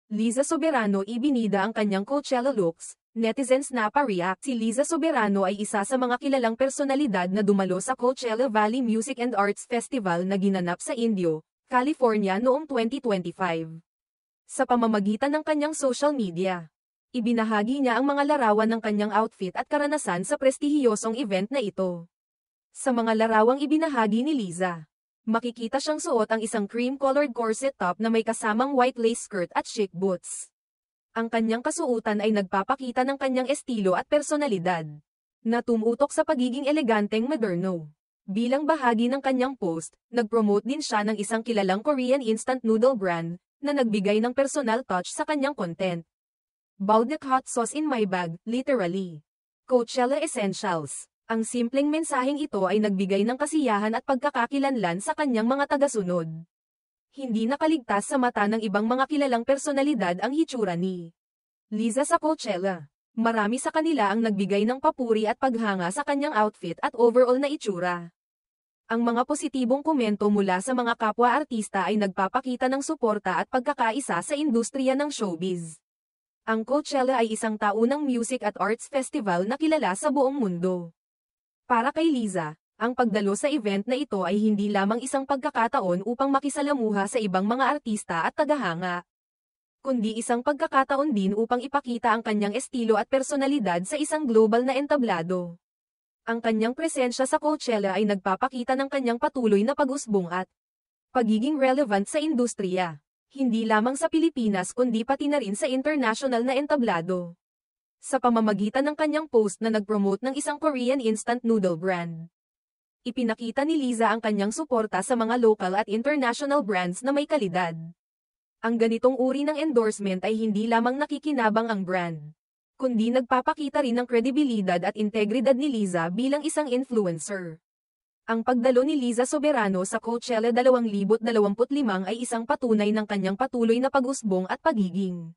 Liza Soberano ibinida ang kanyang Coachella looks, netizens napa-react. Si Liza Soberano ay isa sa mga kilalang personalidad na dumalo sa Coachella Valley Music and Arts Festival na ginanap sa Indio, California noong 2025. Sa pamamagitan ng kanyang social media, ibinahagi niya ang mga larawan ng kanyang outfit at karanasan sa prestihiyosong event na ito. Sa mga larawang ibinahagi ni Liza, makikita siyang suot ang isang cream-colored corset top na may kasamang white lace skirt at chic boots. Ang kanyang kasuotan ay nagpapakita ng kanyang estilo at personalidad, na tumutok sa pagiging eleganteng moderno. Bilang bahagi ng kanyang post, nag-promote din siya ng isang kilalang Korean instant noodle brand, na nagbigay ng personal touch sa kanyang content. Baltic hot sauce in my bag, literally. Coachella Essentials. Ang simpleng mensaheng ito ay nagbigay ng kasiyahan at pagkakakilanlan sa kanyang mga tagasunod. Hindi nakaligtas sa mata ng ibang mga kilalang personalidad ang hitsura ni Liza sa Coachella. Marami sa kanila ang nagbigay ng papuri at paghanga sa kanyang outfit at overall na itsura. Ang mga positibong komento mula sa mga kapwa-artista ay nagpapakita ng suporta at pagkakaisa sa industriya ng showbiz. Ang Coachella ay isang taunang music at arts festival na kilala sa buong mundo. Para kay Liza, ang pagdalo sa event na ito ay hindi lamang isang pagkakataon upang makisalamuha sa ibang mga artista at tagahanga, kundi isang pagkakataon din upang ipakita ang kanyang estilo at personalidad sa isang global na entablado. Ang kanyang presensya sa Coachella ay nagpapakita ng kanyang patuloy na pag-usbong at pagiging relevant sa industriya, hindi lamang sa Pilipinas kundi pati na rin sa international na entablado. Sa pamamagitan ng kanyang post na nag-promote ng isang Korean instant noodle brand, ipinakita ni Liza ang kanyang suporta sa mga local at international brands na may kalidad. Ang ganitong uri ng endorsement ay hindi lamang nakikinabang ang brand, kundi nagpapakita rin ng kredibilidad at integridad ni Liza bilang isang influencer. Ang pagdalo ni Liza Soberano sa Coachella 2025 ay isang patunay ng kanyang patuloy na pag-usbong at pagiging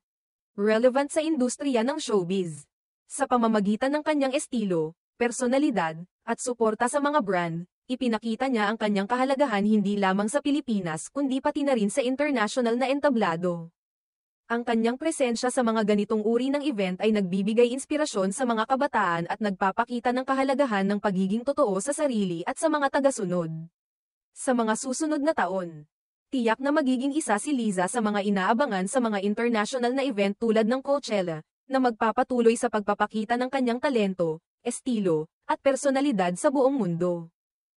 relevant sa industriya ng showbiz. Sa pamamagitan ng kanyang estilo, personalidad, at suporta sa mga brand, ipinakita niya ang kanyang kahalagahan hindi lamang sa Pilipinas kundi pati na rin sa international na entablado. Ang kanyang presensya sa mga ganitong uri ng event ay nagbibigay inspirasyon sa mga kabataan at nagpapakita ng kahalagahan ng pagiging totoo sa sarili at sa mga tagasunod. Sa mga susunod na taon, tiyak na magiging isa si Liza sa mga inaabangan sa mga international na event tulad ng Coachella, na magpapatuloy sa pagpapakita ng kanyang talento, estilo, at personalidad sa buong mundo.